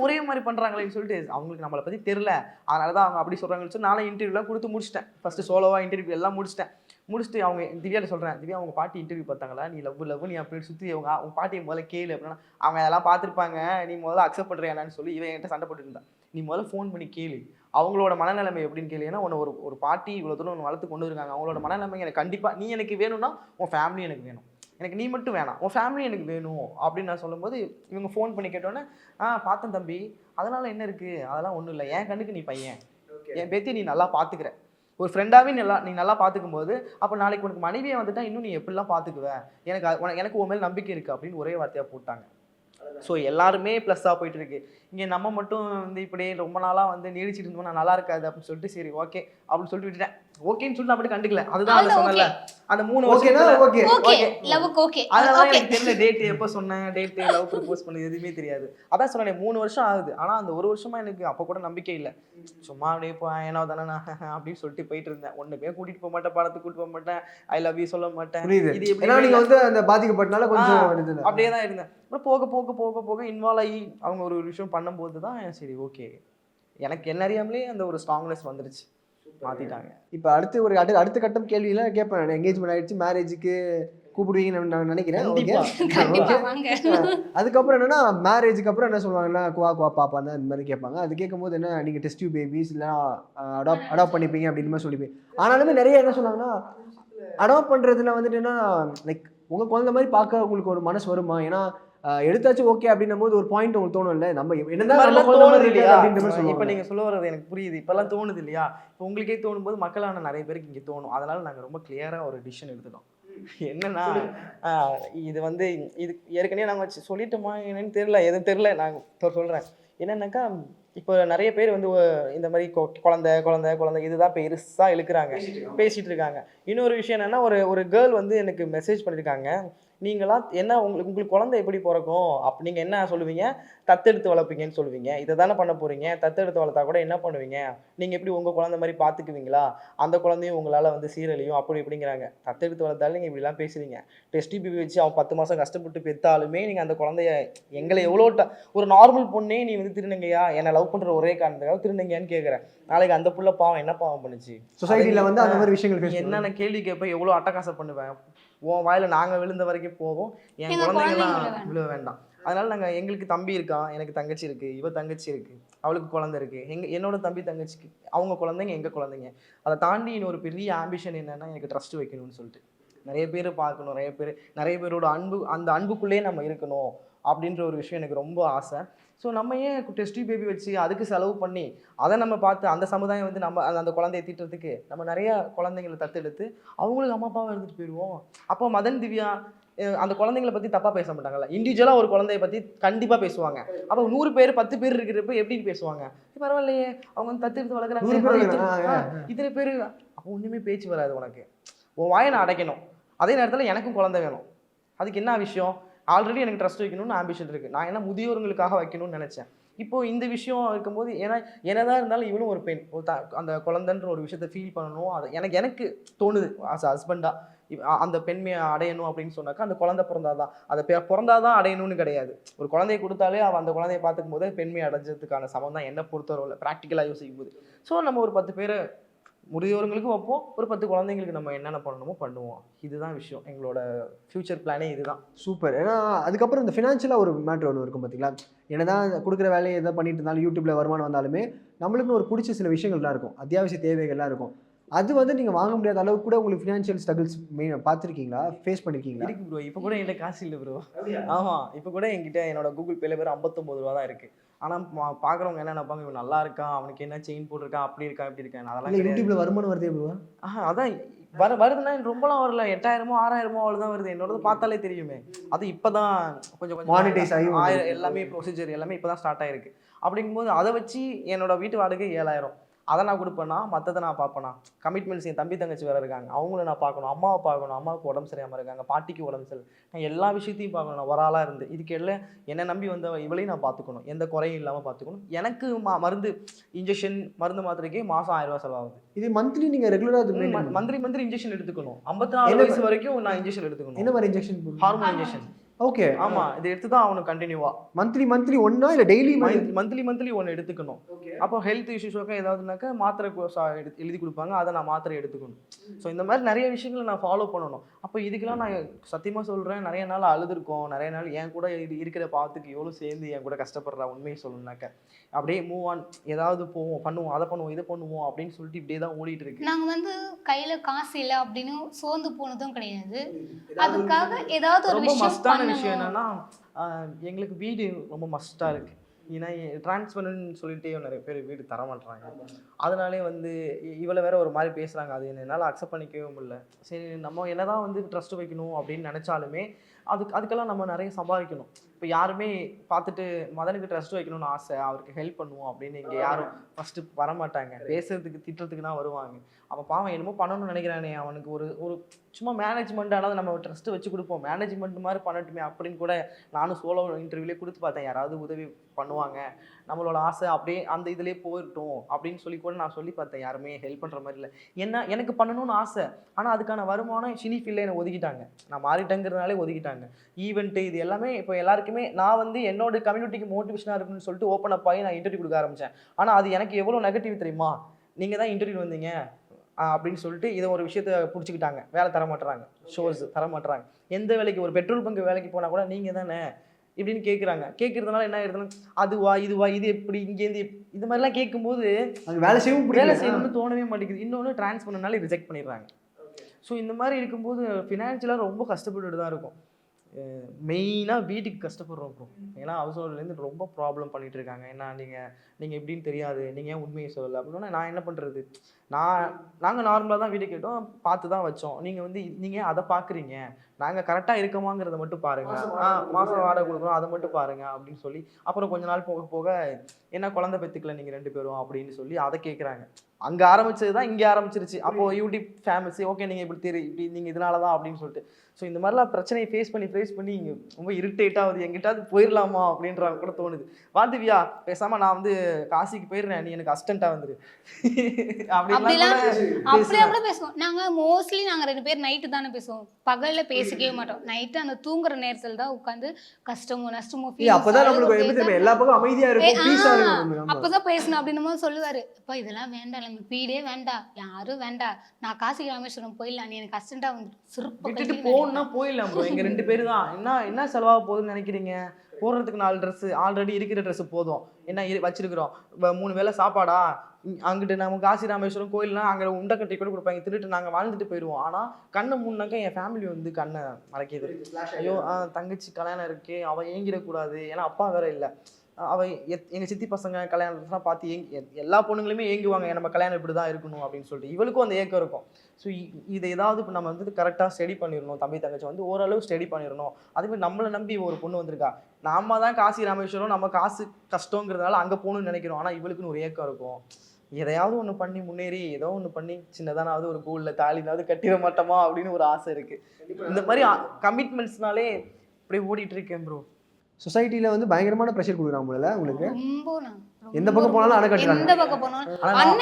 ஒரே மாதிரி பண்றாங்களேன்னு சொல்லிட்டு அவங்களுக்கு நம்மளை பத்தி தெரியல, அதனாலதான் அவங்க அப்படி சொல்றாங்கன்னு சொல்லி நானும் இன்டர்வியூலாம் கொடுத்து முடிச்சிட்டேன். ஃபர்ஸ்ட் சோலோவா இன்டர்வியூ எல்லாம் முடிச்சுட்டு அவங்க திவ்யாவில் சொல்றேன், திவ்யா அவங்க பாட்டி இன்டர்வியூ பார்த்தாங்களா, நீ லவ் நீ அப்படி சுற்றி அவங்க பாட்டியை முதல்ல கேளு அப்படின்னா அவங்க அதெல்லாம் பார்த்துருப்பாங்க, நீ முதல்ல அக்செப்ட் பண்ணுறியான்னு சொல்லி இவன் என்கிட்ட சண்டை போட்டு இருந்தா. நீ முதல்ல ஃபோன் பண்ணி கேளு அவங்களோட மனநிலைமை எப்படின்னு கேளு. ஏன்னா உன்னை ஒரு பாட்டி இவ்வளோ தூரம் ஒன்று வளர்த்து கொண்டு இருக்காங்க, அவங்களோட மனநிலைமை எனக்கு கண்டிப்பாக நீ எனக்கு வேணும்னா உன் ஃபேமிலி எனக்கு வேணும், எனக்கு நீ மட்டும் வேணாம் உன் ஃபேமிலி எனக்கு வேணும் அப்படின்னு நான் சொல்லும்போது இவங்க ஃபோன் பண்ணி கேட்டோன்னே பார்த்தேன் தம்பி, அதனால என்ன இருக்குது, அதெல்லாம் ஒன்றும் இல்லை, என் கண்ணுக்கு நீ பையன், என் பேத்தி நீ நல்லா பார்த்துக்கிற, ஒரு ஃப்ரெண்டாகவே நீ நல்லா பார்த்துக்கும் போது அப்போ நாளைக்கு உனக்கு மனைவியை வந்துட்டா இன்னும் நீ எப்படிலாம் பார்த்துக்குவ, எனக்கு உன் மேல் நம்பிக்கை இருக்குது அப்படின்னு ஒரே வார்த்தையாக போட்டாங்க. ஸோ எல்லாருமே ப்ளஸ்ஸாக போயிட்டு இருக்கு. இங்கே நம்ம மட்டும் வந்து இப்படியே ரொம்ப நாளாக வந்து நீடிச்சிட்டு இருந்தோம்னா நல்லா இருக்காது அப்படின்னு சொல்லிட்டு சரி ஓகே அப்படின்னு சொல்லிட்டு விட்டுட்டேன். ஓகேன்னு சொல்லிட்டு அப்படி கண்டுக்கல. அதுதான் அதை சொன்னல அந்த 3 வருஷம் அதனால எனக்கு தெரியல டேட் எப்போ சொன்னேன், டேட் லவ் ப்ரப்போஸ் பண்ணது எதுவுமே தெரியாது. அதான் சொன்னேன் 3 வருஷம் ஆகுது. ஆனால் அந்த 1 வருஷமா எனக்கு அப்போ கூட நம்பிக்கை இல்லை. சும்மா அப்படியே ஏனோ தானே நான் அப்படின்னு சொல்லிட்டு போயிட்டு இருந்தேன். ஒன்றுமே கூட்டிகிட்டு போக மாட்டேன், படத்துக்கு கூட்டிட்டு போக மாட்டேன், ஐ லவ் யூ சொல்ல மாட்டேன். இது எப்படி வந்து அந்த பாதிக்கப்பட்டனால கொஞ்சம் அப்படியே தான் இருந்தேன். அப்புறம் போக போக போக போக இன்வால்வ் ஆகி அவங்க ஒரு விஷயம் பண்ணும்போது தான் சரி ஓகே எனக்கு என்ன அறியாமலே அந்த ஒரு ஸ்ட்ராங்னஸ் வந்துருச்சு, மாற்றிட்டாங்க. இப்போ அடுத்த கட்டம் கேள்வியெல்லாம் கேட்பேன். என்கேஜ்மெண்ட் ஆகிடுச்சு, மேரேஜுக்கு கூப்பிடுவீங்கன்னு நான் நினைக்கிறேன். அதுக்கப்புறம் என்னன்னா மேரேஜுக்கு அப்புறம் என்ன சொல்லுவாங்கன்னா குவா பாப்பா தான் இந்த மாதிரி கேட்பாங்க. அது கேட்கும்போது என்ன நீங்கள் டெஸ்ட் டியூப் பேபிஸ் இல்லை அடாப்ட் பண்ணிப்பீங்க அப்படின்னு மாதிரி சொல்லிப்பேன். ஆனாலுமே நிறைய என்ன சொன்னாங்கன்னா அடாப்ட் பண்ணுறதுல வந்துட்டு என்ன லைக் உங்கள் குழந்தை மாதிரி பார்க்க உங்களுக்கு ஒரு மனசு வருமா, ஏன்னா எடுத்தாச்சு ஓகே அப்படின்னும் போது ஒரு பாயிண்ட் உங்களுக்கு தோணும் இல்லை, நம்ம என்னதான் தோணுது இல்லையா. இப்போ நீங்கள் சொல்ல வர்றது எனக்கு புரியுது, இப்போல்லாம் தோணுது இல்லையா. இப்போ உங்களுக்கே தோணும் போது மக்களான நிறைய பேருக்கு இங்கே தோணும். அதனால நாங்கள் ரொம்ப கிளியராக ஒரு டிசிஷன் எடுத்துட்டோம். என்னன்னா இது வந்து இது ஏற்கனவே நாங்கள் சொல்லிட்டோமா என்னன்னு தெரியல, எதுவும் தெரியல. நாங்கள் சொல்கிறேன் என்னன்னாக்கா இப்போ நிறைய பேர் வந்து இந்த மாதிரி குழந்தை இதுதான் பெருசாக இழுக்கிறாங்க, பேசிகிட்டு இருக்காங்க. இன்னொரு விஷயம் என்னென்னா ஒரு கேர்ள் வந்து எனக்கு மெசேஜ் பண்ணியிருக்காங்க, நீங்களா என்ன உங்களுக்கு குழந்தை எப்படி பிறக்கும் அப்போ நீங்கள் என்ன சொல்லுவீங்க, தத்தெடுத்து வளர்ப்பீங்கன்னு சொல்லுவீங்க. இதை தானே பண்ண போகிறீங்க, தத்தெடுத்து வளர்த்தா கூட என்ன பண்ணுவீங்க, நீங்கள் எப்படி உங்கள் குழந்தை மாதிரி பார்த்துக்குவீங்களா, அந்த குழந்தையும் உங்களால் வந்து சீரழியும் அப்படி இப்படிங்கிறாங்க. தத்தெடுத்து வளர்த்தாலும் நீங்கள் இப்படிலாம் பேசுகிறீங்க. டெஸ்ட் டியூப் வச்சு அவன் 10 மாதம் கஷ்டப்பட்டு பெற்றாலுமே நீங்கள் அந்த குழந்தைய எங்களை எவ்வளோ ஒரு நார்மல் பொண்ணே நீ வந்து திருநங்கையா, என்னை லவ் பண்ணுற ஒரே காரணத்துக்காக திருநங்கையான்னு கேட்குறேன். நாளைக்கு அந்த புள்ள பாவம் என்ன பாவம் பண்ணுச்சு, சொசைட்டியில் வந்து அந்த மாதிரி விஷயங்கள் என்னென்ன கேள்வி கேட்பேன், எவ்வளோ அட்டகாசம் பண்ணுவேன், உன் வாயில் நாங்கள் விழுந்த வரைக்கும் போதும், என் குழந்தைங்களாம் விழுவ வேண்டாம். அதனால நாங்கள் எங்களுக்கு தம்பி இருக்கான், எனக்கு தங்கச்சி இருக்குது, இவ தங்கச்சி இருக்குது, அவளுக்கு குழந்தை இருக்குது, என்னோட தம்பி தங்கச்சிக்கு அவங்க குழந்தைங்க எங்கள் குழந்தைங்க. அதை தாண்டி இன்னொரு பெரிய ஆம்பிஷன் என்னென்னா எனக்கு ட்ரஸ்ட் வைக்கணும்னு சொல்லிட்டு நிறைய பேர் பார்க்கணும், நிறைய பேரோட அந்த அன்புக்குள்ளேயே நம்ம இருக்கணும் அப்படின்ற ஒரு விஷயம் எனக்கு ரொம்ப ஆசை. ஸோ நம்ம ஏன் டெஸ்ட் பேபி வச்சு அதுக்கு செலவு பண்ணி அதை நம்ம பார்த்து அந்த சமுதாயம் வந்து நம்ம அந்த குழந்தைய தீட்டுறதுக்கு நம்ம நிறையா குழந்தைங்களை தத்தெடுத்து அவங்களுக்கு அம்மா அப்பாவை எடுத்துகிட்டு போயிடுவோம். அப்போ மதன் திவ்யா அந்த குழந்தைங்களை பற்றி தப்பாக பேச மாட்டாங்கல்ல, இண்டிவிஜுவலாக ஒரு குழந்தைய பற்றி கண்டிப்பாக பேசுவாங்க. அப்போ 100 பேர் 10 பேர் இருக்கிறப்ப எப்படி பேசுவாங்க, பரவாயில்லையே அவங்க வந்து தத்தெடுத்து வளர்க்குறாங்க இத்தனை பேர், அப்போ ஒன்றுமே பேச்சு வராது. உனக்கு உன் வாயை நான் அடைக்கணும், அதே நேரத்தில் எனக்கும் குழந்தை வேணும். அதுக்கு என்ன விஷயம், ஆல்ரெடி எனக்கு ட்ரஸ்ட் வைக்கணும்னு ஆம்பிஷன் இருக்குது. நான் என்ன முதியோர்களுக்காக வைக்கணும்னு நினச்சேன். இப்போது இந்த விஷயம் இருக்கும்போது ஏன்னா என்னதான் இருந்தாலும் இவனும் ஒரு பெண், அந்த குழந்தைன்ற ஒரு விஷயத்தை ஃபீல் பண்ணணும். அதை எனக்கு தோணுது ஆஸ் ஹஸ்பண்டாக அந்த பெண்மையை அடையணும் அப்படின்னு சொன்னாக்கா அந்த குழந்தை பிறந்தாதான், அதை பிறந்தாதான் அடையணும்னு கிடையாது. ஒரு குழந்தைய கொடுத்தாலே அவள் அந்த குழந்தைய பார்த்துக்கும் போது பெண்மையை அடைஞ்சதுக்கான சமம் தான் என்ன பொறுத்தவரை ப்ராக்டிக்கலாக யோசிக்கும் போது. ஸோ நம்ம ஒரு 10 பேரை முதியோர்களுக்கும் வைப்போம், ஒரு 10 குழந்தைங்களுக்கு நம்ம என்னென்ன பண்ணணுமோ பண்ணுவோம். இதுதான் விஷயம், எங்களோட ஃபியூச்சர் பிளானே இதுதான். சூப்பர். ஏன்னா அதுக்கப்புறம் இந்த ஃபினான்ஷியலாக ஒரு மேட்ரு ஒன்று இருக்கும் பார்த்தீங்களா, என்னதான் கொடுக்குற வேலையை எதாவது பண்ணிட்டு இருந்தாலும் யூடியூப்பில் வருமானம் வந்தாலுமே நம்மளுக்கு ஒரு பிடிச்ச சில விஷயங்கள்லாம் இருக்கும், அத்தியாவசிய தேவைகள்லாம் இருக்கும். அது வந்து நீங்கள் வாங்க முடியாத அளவுக்கு கூட உங்களுக்கு ஃபினான்ஷியல் ஸ்ட்ரகிள்ஸ் பார்த்துருக்கீங்களா, ஃபேஸ் பண்ணியிருக்கீங்களா? இருக்கு ப்ரோ, இப்போ கூட என்கிட்ட காசு இல்லை ப்ரோ. ஆமாம், இப்போ கூட என்கிட்ட என்னோட கூகுள் பேல பேர் 59 ரூபா தான் இருக்குது. ஆனால் பார்க்குறவங்க என்ன நினைப்பாங்க, இவன் நல்லா இருக்கான், அவனுக்கு என்ன செயின் போட்டிருக்கான், அப்படி இருக்கான் இப்படி இருக்கான். அதெல்லாம் யூடியூப்ல வருமானம் வருதே ப்ரோ. அதான் வருதுன்னா ரொம்பலாம் வரல, 8000 6000 அவ்வளோதான் வருது. என்னோட பார்த்தாலே தெரியுமே. அது இப்போ தான் கொஞ்சம் மானிட்டைஸ் ஆகி எல்லாமே ப்ரொசீஜர் எல்லாமே இப்போ தான் ஸ்டார்ட் ஆகிருக்கு. அப்படிங்கும்போது அதை வச்சு என்னோட வீட்டு வாடகை 7000, அதை நான் கொடுப்பேன்னா மற்றதை நான் பார்ப்பேனா? கமிட்மெண்ட்ஸ் என் தம்பி தங்கச்சி வேறு இருக்காங்க, அவங்கள நான் பார்க்கணும், அம்மாவை பார்க்கணும், அம்மாவுக்கு உடம்பு சரியாமல் இருக்காங்க, பாட்டிக்கு உடம்பு சரி, நான் எல்லா விஷயத்தையும் பார்க்கணும். நான் ஒரு ஆளாக இருந்து இதுக்கு எல்லாம் என்னை நம்பி வந்த இவளையும் நான் பார்த்துக்கணும், எந்த குறையும் இல்லாமல் பார்த்துக்கணும். எனக்கு மருந்து இன்ஜெக்ஷன் மருந்து மாத்திரைக்கே மாதம் 1000 ரூபா செலவாகுது. இது மந்த்லி நீங்கள் ரெகுலராக மந்த்லி இன்ஜெக்ஷன் எடுத்துக்கணும். 54 வயசு வரைக்கும் நான் இன்ஜெக்ஷன் எடுத்துக்கணும். என்ன மாதிரி இன்ஜெக்ஷன்? Hormone injection. ஓகே. ஆமா, இது எடுத்து தான் அவனுக்கு கண்டினியூவா மந்த்லி ஒன்னா இல்லை டெய்லி? மந்த்லி ஒன்று எடுத்துக்கணும். அப்போ ஹெல்த் இஷ்யூஸாக ஏதாவதுனாக்கா மாத்திரை எழுதி கொடுப்பாங்க, அதை நான் மாத்திரை எடுத்துக்கணும். ஸோ இந்த மாதிரி நிறைய விஷயங்களை நான் ஃபாலோ பண்ணணும். அப்போ இதுக்கெல்லாம் நான் சத்தியமாக சொல்கிறேன், நிறைய நாள் அழுதுருக்கோம், நிறைய நாள் என் கூட இருக்கிற பாத்துக்கு எவ்வளோ சேர்ந்து என் கூட கஷ்டப்படுறா. உண்மையை சொல்லணுனாக்க அப்படியே மூவ் ஆன், ஏதாவது போவோம், பண்ணுவோம், அதை பண்ணுவோம், இதை பண்ணுவோம் அப்படின்னு சொல்லிட்டு இப்படியே தான் ஓடிட்டு இருக்கு. நாங்கள் வந்து கையில் காசு இல்லை அப்படின்னு சோர்ந்து போனதும் கிடையாது. அதுக்காக ஏதாவது ஒரு ரொம்ப மஸ்டான விஷயம் என்னன்னா, எங்களுக்கு வீடு ரொம்ப மஸ்ட்டாக இருக்குது. ஏன்னா டிரான்ஸ்பரன்ட்னு சொல்லிட்டே நிறைய பேர் வீடு தர மாட்டாங்க. அதனாலே வந்து இவளை வேற ஒரு மாதிரி பேசுகிறாங்க, அது என்னால் அக்செப்ட் பண்ணிக்கவே முடியல. சரி, நம்ம என்னதான் வந்து ட்ரஸ்ட் வைக்கணும் அப்படின்னு நினச்சாலுமே அதுக்கெல்லாம் நம்ம நிறைய சம்பாதிக்கணும். இப்போ யாருமே பார்த்துட்டு மதனுக்கு ட்ரஸ்ட் வைக்கணும்னு ஆசை, அவருக்கு ஹெல்ப் பண்ணுவோம் அப்படின்னு இங்கே யாரும் ஃபஸ்ட்டு வரமாட்டாங்க. பேசுறதுக்கு திட்டுறதுக்கு தான் வருவாங்க. அவன் பாவம் என்னமோ பண்ணணும்னு நினைக்கிறானே, அவனுக்கு ஒரு சும்மா மேனேஜ்மெண்ட் ஆனாலும் நம்ம ட்ரஸ்ட்டு வச்சு கொடுப்போம், மேனேஜ்மெண்ட் மாதிரி பண்ணட்டுமே அப்படின்னு கூட நானும் சோலோ இன்டர்வியூலே கொடுத்து பார்த்தேன். யாராவது உதவி பண்ணுவாங்க, நம்மளோட ஆசை அப்படியே அந்த இதுலேயே போயிட்டோம் அப்படின்னு சொல்லி கூட நான் சொல்லி பார்த்தேன். யாருமே ஹெல்ப் பண்ணுற மாதிரி இல்லை. என்ன எனக்கு பண்ணணும்னு ஆசை, ஆனால் அதுக்கான வருமானம் சினி ஃபீல்டில் என்னை ஒதுக்கிட்டாங்க. நான் மாறிட்டேங்கிறதுனாலே ஒதுக்கிட்டாங்க. ஈவெண்ட்டு இது எல்லாமே இப்போ எல்லாருக்குமே நான் வந்து என்னோட கம்யூனிட்டிக்கு மோட்டிவேஷனாக இருக்குன்னு சொல்லிட்டு ஓப்பன் அப் ஆகி நான் இன்டர்வியூ கொடுக்க ஆரம்பித்தேன். ஆனால் அது எனக்கு எவ்வளோ நெகட்டிவ் தெரியுமா? நீங்கள் தான் இன்டர்வியூ வந்தீங்க அப்படின்னு சொல்லிட்டு இதை ஒரு விஷயத்த பிடிச்சிக்கிட்டாங்க. வேலை தர மாட்டுறாங்க, ஷோஸ் தர மாட்டுறாங்க. எந்த வேலைக்கு ஒரு பெட்ரோல் பங்கு வேலைக்கு போனால் கூட நீங்கள் தானே இப்படின்னு கேட்குறாங்க. கேட்குறதுனால என்ன ஆயிடுதுன்னா, அதுவா இதுவா இது எப்படி இங்கேருந்து இது மாதிரிலாம் கேட்கும்போது வேலை செய்யணும்னு தோணவே மாட்டேங்குது. இன்னொன்று ட்ரான்ஸ் பண்ணனால ரிஜெக்ட் பண்ணிடுறாங்க. ஸோ இந்த மாதிரி இருக்கும்போது ஃபினான்ஷியலாக ரொம்ப கஷ்டப்பட்டுட்டு தான் இருக்கும். மெயினாக வீட்டுக்கு கஷ்டப்படுறோம் ப்ரோ. ஏன்னா ஹவுஸ்ஹோல்ட்லேருந்து ரொம்ப ப்ராப்ளம் பண்ணிகிட்டு இருக்காங்க. ஏன்னா நீங்கள் எப்படின்னு தெரியாது, நீங்கள் ஏன் உண்மையை சொல்லலை அப்படின்னா நான் என்ன பண்ணுறது? நாங்கள் நார்மலாக தான் வீடு கேட்டோம், பார்த்து தான் வச்சோம். நீங்கள் வந்து நீங்கள் அதை பார்க்குறீங்க, நாங்கள் கரெக்டாக இருக்கமாங்கிறத மட்டும் பாருங்கள், மாதம் வாடகை கொடுக்குறோம் அதை மட்டும் பாருங்கள் அப்படின்னு சொல்லி அப்புறம் கொஞ்ச நாள் போக போக என்ன குழந்தை பெற்றுக்கல நீங்கள் 2 பேரும் அப்படின்னு சொல்லி அதை கேட்குறாங்க. அங்கே ஆரம்பிச்சது தான் இங்கே ஆரம்பிச்சிருச்சு. அப்போது யூடியூப் ஃபேமஸ், ஓகே நீங்கள் இப்படி நீங்கள் இதனால தான் அப்படின்னு சொல்லிட்டு. ஸோ இந்த மாதிரிலாம் பிரச்சனையை ஃபேஸ் பண்ணி இங்கே ரொம்ப இரிட்டேட் ஆகுது. எங்கிட்டாவது போயிடலாமா அப்படின்ற கூட தோணுது. வாதிவியா பேசாமல் நான் வந்து காசிக்கு போயிடுறேன், நீ எனக்கு அசிஸ்டண்ட்டாக வந்துரு அப்படிலாம் பேசுவோம். நாங்கள் மோஸ்ட்லி 2 பேர் நைட்டு தானே பேசுவோம், பகலில் பேசிக்கவே மாட்டோம். நைட்டு அந்த தூங்குற நேரத்தில் தான் உட்காந்து கஷ்டமோ நஷ்டமோ அப்பதான் பேசணும் அப்படின்னு சொல்லுவாரு. அப்பா இதெல்லாம் வேண்டாம், நம்ம வீடே வேண்டாம், யாரும் வேண்டாம், நான் காசி ராமேஸ்வரம் போயிடலாம், நீ எனக்கு அசிஸ்டண்டா வந்து விட்டுட்டு போகணும்னா போயிடலாம் ப்ரோ. எங்க 2 பேரு தான். என்ன செலவாக போகுதுன்னு நினைக்கிறீங்க? போடுறதுக்கு 4 ட்ரெஸ், ஆல்ரெடி இருக்கிற ட்ரெஸ் போதும். என்ன வச்சிருக்கிறோம், 3 வேளை சாப்பாடா, அங்கிட்டு நம்ம காசி ராமேஸ்வரம் கோயில்னா அங்கே உண்டை கட்டி கூட கொடுப்பாங்க, திருட்டு நாங்கள் வாழ்ந்துட்டு போயிடுவோம். ஆனால் கண்ணை மூணுனாக்கா என் ஃபேமிலி வந்து கண்ணை மறைக்கிது. ஐயோ தங்கச்சி கல்யாணம் இருக்கே, அவள் ஏங்கிடக்கூடாது, ஏன்னா அப்பா வேற இல்லை. அவள் எங்கள் சித்தி பசங்க கல்யாணம்லாம் பார்த்து எல்லா பொண்ணுங்களுமே ஏங்குவாங்க, நம்ம கல்யாணம் இப்படி தான் இருக்கணும் அப்படின்னு சொல்லிட்டு. இவளுக்கும் அந்த ஏக்கம் இருக்கும். ஸோ இதை ஏதாவது இப்போ நம்ம வந்து கரெக்டாக ஸ்டடி பண்ணிடணும். தம்பி தங்கச்சி வந்து ஓரளவு ஸ்டடி பண்ணிடணும். அதேமாதிரி நம்மளை நம்பி ஒரு பொண்ணு வந்திருக்கா, நம்ம தான் காசி ராமேஸ்வரம், நம்ம காசு கஷ்டங்கிறதுனால அங்கே போகணும்னு நினைக்கிறோம். ஆனால் இவளுக்குன்னு ஒரு ஏக்கம் இருக்கும். எதையாவது ஒன்று பண்ணி முன்னேறி ஏதோ ஒன்று பண்ணி சின்னதானாவது ஒரு கோல்டில் தாலினாவது கட்டிட மாட்டோமா அப்படின்னு ஒரு ஆசை இருக்குது. இந்த மாதிரி கமிட்மெண்ட்ஸ்னாலே இப்படியே ஓடிட்டு இருக்கேன் ப்ரோ. சொசைட்டில வந்து பயங்கரமான ப்ரெஷர் கொடுக்குறாங்க போல உங்களுக்கு. எந்த பக்கம் போனாலும் அணை கட்டுறாங்க. எந்த பக்கம் போனாலும்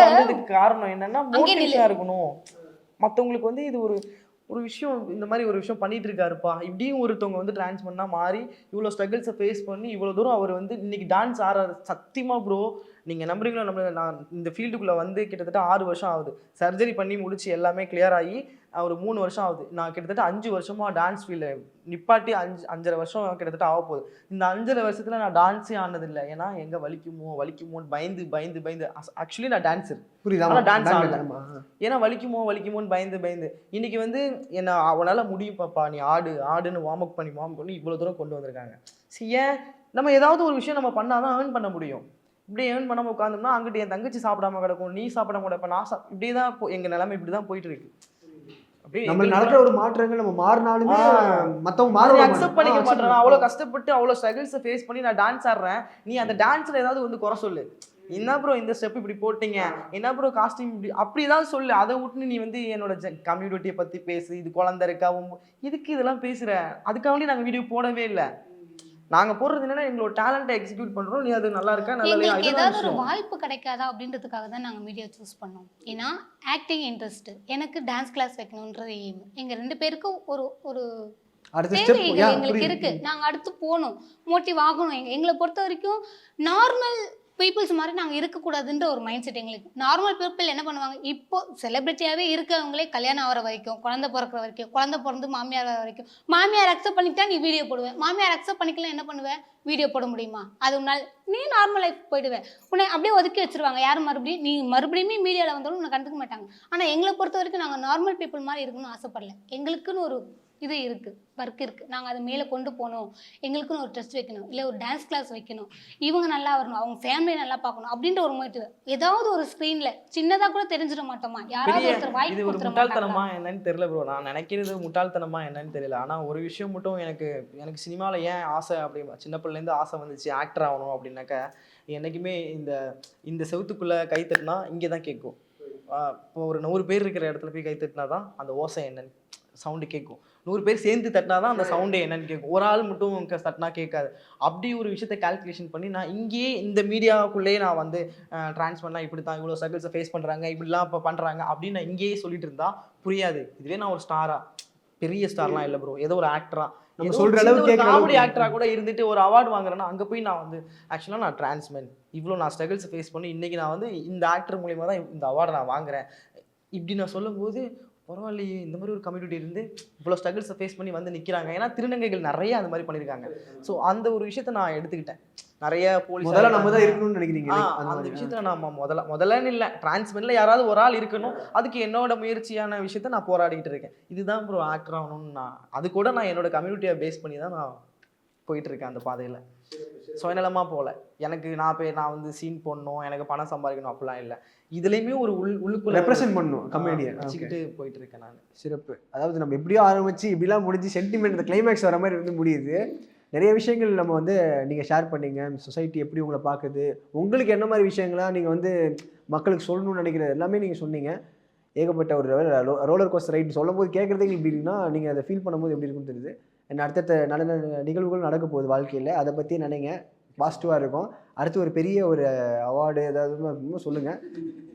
வந்ததுக்கு காரணம் என்னன்னா மோட்டிவேஷனா இருக்கணும். மற்றவங்களுக்கு வந்து இது ஒரு விஷயம், இந்த மாதிரி ஒரு விஷயம் பண்ணிட்டு இருக்காருப்பா, இப்படியும் ஒருத்தவங்க வந்து ட்ரான்ஸ் பண்ணா மாறி இவ்வளோ ஸ்ட்ரகிள்ஸை ஃபேஸ் பண்ணி இவ்வளோ தூரம் அவர் வந்து இன்னைக்கு டான்ஸ் ஆடுறாரு. சத்தியமா ப்ரோ, நீங்கள் நம்புறீங்களோ நான் இந்த ஃபீல்டுக்குள்ளே வந்து கிட்டத்தட்ட 6 வருஷம் ஆகுது. சர்ஜரி பண்ணி முடிச்சு எல்லாமே கிளியர் ஆகி ஒரு 3 வருஷம் ஆகுது. நான் கிட்டத்தட்ட 5 வருஷமாக டான்ஸ் ஃபீல்டில் நிப்பாட்டி 5.5 வருஷம் கிட்டத்தட்ட ஆக போகுது. இந்த 5 வருஷத்தில் நான் டான்ஸே ஆனதில்லை. ஏன்னா எங்கே வலிக்குமோன்னு பயந்து ஆக்சுவலி நான் டான்ஸர், ஆனால் டான்ஸ் ஆடலாம். ஏன்னா வலிக்குமோன்னு பயந்து இன்னைக்கு வந்து என்ன அவனால் முடியும் பாப்பா, நீ ஆடுன்னு வார்ம் அப் பண்ணி இவ்வளோ தூரம் கொண்டு வந்திருக்காங்க. ஏன் நம்ம ஏதாவது ஒரு விஷயம் நம்ம பண்ணாதான் ஏர்ன் பண்ண முடியும். இப்படியே ஏர்ன் பண்ணாமல் உட்காந்தோம்னா அங்கிட்டு என் தங்கச்சி சாப்பிடாம கிடக்கும், நீ சாப்பிடாம கூட இப்போ நான் இப்படியே தான் எங்கள் நிலைமை இப்படி தான் போயிட்டு இருக்கு. அப்படியே நம்ம நடக்கிற ஒரு மாற்றங்கள் நம்ம மாறினாலுமே மத்தவங்க அதை மாற அக்செப்ட் பண்ணிக்க மாட்டேன். நான் அவ்வளோ கஷ்டப்பட்டு அவ்வளோ ஸ்ட்ரகிள்ஸை ஃபேஸ் பண்ணி நான் டான்ஸ் ஆடுறேன். நீ அந்த டான்ஸ்ல ஏதாவது வந்து குறை சொல்லு. என்ன ப்ரோ இந்த ஸ்டெப் இப்படி போட்டீங்க, என்ன ப்ரோ காஸ்டியூம் இப்படி அப்படி ஏதாவது சொல்லு. அதை விட்டு நீ வந்து என்னோட கம்யூனிட்டியை பத்தி பேசு, இது குழந்தை இருக்கா, இதுக்கு இதெல்லாம் பேசுற. அதுக்காக நாங்கள் வீடியோ போடவே இல்லை. நாங்க போடுறது என்னன்னா எங்களோட டேலண்ட்டை எக்ஸிக்யூட் பண்றோம். நீ அது நல்லா இருக்கா நல்லா இல்லையா, எங்களுக்கு ஏதாவது ஒரு வாய்ப்பு கிடைக்காதா அப்படின்றதுக்காக தான் நாங்கள் மீடியா சூஸ் பண்ணோம். ஏன்னா ஆக்டிங் இன்ட்ரெஸ்ட், எனக்கு டான்ஸ் கிளாஸ் வைக்கணுன்றது எய்ம். எங்கள் 2 பேருக்கும் ஒரு ஒரு தேவைகள் எங்களுக்கு இருக்கு. நாங்கள் அடுத்து போகணும், மோட்டிவ் ஆகணும். எங்களை பொறுத்த வரைக்கும் நார்மல் பீப்புள்ஸ் மாதிரி நாங்கள் இருக்கக்கூடாதுன்ற ஒரு மைண்ட் செட் எங்களுக்கு. நார்மல் பீப்புள் என்ன பண்ணுவாங்க, இப்போ செலிபிரிட்டியாகவே இருக்கவங்களே கல்யாணம் ஆகிற வரைக்கும், குழந்தை பிறக்கிற வரைக்கும், குழந்தை பிறந்து மாமியார் வர வரைக்கும், மாமியார் அக்செப்ட் பண்ணிட்டா நீ வீடியோ போடுவேன், மாமியார் அக்செப்ட் பண்ணிக்கலாம் என்ன பண்ணுவேன், வீடியோ போட முடியுமா, அது உன்னால் நீ நார்மல் லைஃப் போயிடுவேன், உன்னை அப்படியே ஒதுக்கி வச்சிருவாங்க. யாரும் நீ மறுபடியுமே மீடியாவில் வந்தாலும் உன்னை கண்டுக்க மாட்டாங்க. ஆனால் எங்களை பொறுத்த வரைக்கும் நாங்கள் நார்மல் பீப்புள் மாதிரி இருக்கணும்னு ஆசைப்படல. எங்களுக்குன்னு ஒரு இது இருக்குது, ஒர்க் இருக்குது. நாங்கள் அதை மேலே கொண்டு போகணும், எங்களுக்குன்னு ஒரு ட்ரெஸ்ட் வைக்கணும், இல்லை ஒரு டான்ஸ் கிளாஸ் வைக்கணும், இவங்க நல்லா வரணும், அவங்க ஃபேமிலியை நல்லா பார்க்கணும் அப்படின்ற ஒரு மோட்டிவ். ஏதாவது ஒரு ஸ்க்ரீனில் சின்னதாக கூட தெரிஞ்சிட மாட்டோமா, யாராவது ஒருத்தர் வாய்ப்பு இது ஒரு கொடுத்துட முட்டாள்தனமா மாட்டாங்களா? என்னன்னு தெரியல ப்ரோ. நான் நினைக்கிறது முட்டாள்தனமா என்னன்னு தெரியல. ஆனால் ஒரு விஷயம் மட்டும் எனக்கு சினிமாவில் ஏன் ஆசை அப்படி சின்ன பிள்ளைலேருந்து ஆசை வந்துச்சு ஆக்டர் ஆகணும் அப்படின்னாக்கா, என்றைக்குமே இந்த செவுத்துக்குள்ளே கை தட்டினா இங்கே தான் கேட்கும். இப்போ ஒரு 100 பேர் இருக்கிற இடத்துல போய் கை தட்டினா தான் அந்த ஓசை என்னன்னு சவுண்டு கேட்கும். 100 பேர் சேர்ந்து தட்டினா தான் அந்த சவுண்டே என்னன்னு கேட்கும். ஒரு ஆள் மட்டும் தட்டினா கேட்காது. அப்படி ஒரு விஷயத்தை கால்குலேஷன் பண்ணி நான் இங்கேயே இந்த மீடியாவுக்குள்ளேயே நான் வந்து ட்ரான்ஸ் பண்ணால் இப்படி தான் இவ்வளோ ஸ்ட்ரகிள்ஸை ஃபேஸ் பண்ணுறாங்க, இப்படிலாம் இப்போ பண்ணுறாங்க அப்படின்னு நான் இங்கேயே சொல்லிட்டு இருந்தா புரியாது. இதுவே நான் ஒரு ஸ்டாரா, பெரிய ஸ்டார்லாம் இல்லை ப்ரோ, ஏதோ ஒரு ஆக்டரா, நம்ம சொல்ற அளவுக்கு காமெடி ஆக்டரா கூட இருந்துட்டு ஒரு அவார்டு வாங்குறேன்னா அங்கே போய் நான் வந்து ஆக்சுவலாக நான் டிரான்ஸ்மென் இவ்வளோ நான் ஸ்ட்ரகிள்ஸ் ஃபேஸ் பண்ணி இன்னைக்கு நான் வந்து இந்த ஆக்டர் மூலியமாக தான் இந்த அவார்டை நான் வாங்குறேன் இப்படி நான் சொல்லும்போது பரவாயில்லையே, இந்த மாதிரி ஒரு கம்யூனிட்டி இருந்து இவ்வளோ ஸ்ட்ரகிள்ஸை ஃபேஸ் பண்ணி வந்து நிற்கிறாங்க. ஏன்னா திருநங்கைகள் நிறைய அந்த மாதிரி பண்ணியிருக்காங்க. ஸோ அந்த ஒரு விஷயத்த நான் எடுத்துக்கிட்டேன். நிறைய போலீஸ் முதல்ல நம்ம தான் இருக்கணும்னு நினைக்கிறீங்க அந்த விஷயத்துல நான் முதல்லன்னு இல்லை, டிரான்ஸ்மென்ட்ல யாராவது ஒரு ஆள் இருக்கணும். அதுக்கு என்னோட முயற்சியான விஷயத்த நான் போராடிக்கிட்டு இருக்கேன். இதுதான் ப்ரோ ஆக்டர் ஆகணும்னு அது கூட நான் என்னோட கம்யூனிட்டியை பேஸ் பண்ணி தான் நான் போயிட்டு இருக்கேன் அந்த பாதையில். சுயநலமா போகல. எனக்கு நான் வந்து சீன் போடணும், எனக்கு பணம் சம்பாதிக்கணும் அப்படிலாம் இல்லை. இதுலேயுமே ஒரு உள்ளுக்குள்ள ரெப்ரசென்ட் பண்ணணும் கமெடியை வச்சுக்கிட்டு போயிட்டு இருக்கேன் நான். சிறப்பு. அதாவது நம்ம எப்படியோ ஆரம்பிச்சு இப்படிலாம் முடிஞ்சு சென்டிமெண்ட் இந்த கிளைமேக்ஸ் வர மாதிரி வந்து முடியுது. நிறைய விஷயங்கள் நம்ம வந்து நீங்கள் ஷேர் பண்ணீங்க. சொசைட்டி எப்படி உங்களை பார்க்குது, உங்களுக்கு என்ன மாதிரி விஷயங்களாக நீங்கள் வந்து மக்களுக்கு சொல்லணும்னு நினைக்கிறது எல்லாமே நீங்கள் சொன்னீங்க. ஏகப்பட்ட ஒரு ரோலர் கோஸ்டர் ரைட் சொல்லும் போது கேட்குறதே இப்படி இருக்குன்னா நீங்கள் அதை ஃபீல் பண்ணும்போது எப்படி இருக்குன்னு தெரியுது. அடுத்த நல்ல நிகழ்வுகள் நடக்க போகுது வாழ்க்கையில், அதை பற்றி நினைங்க, பாசிட்டிவாக இருக்கும். அடுத்து ஒரு பெரிய ஒரு அவார்டு ஏதாவது சொல்லுங்கள்,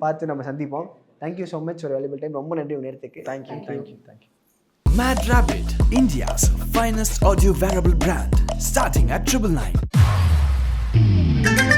பார்த்து நம்ம சந்திப்போம். தேங்க்யூ ஸோ மச் ஒரு வேல்யூபிள் டைம். ரொம்ப நன்றி உங்கள் நேரத்துக்கு. Thank you. Mad Rabbit, India's finest audio wearable brand, starting at 999.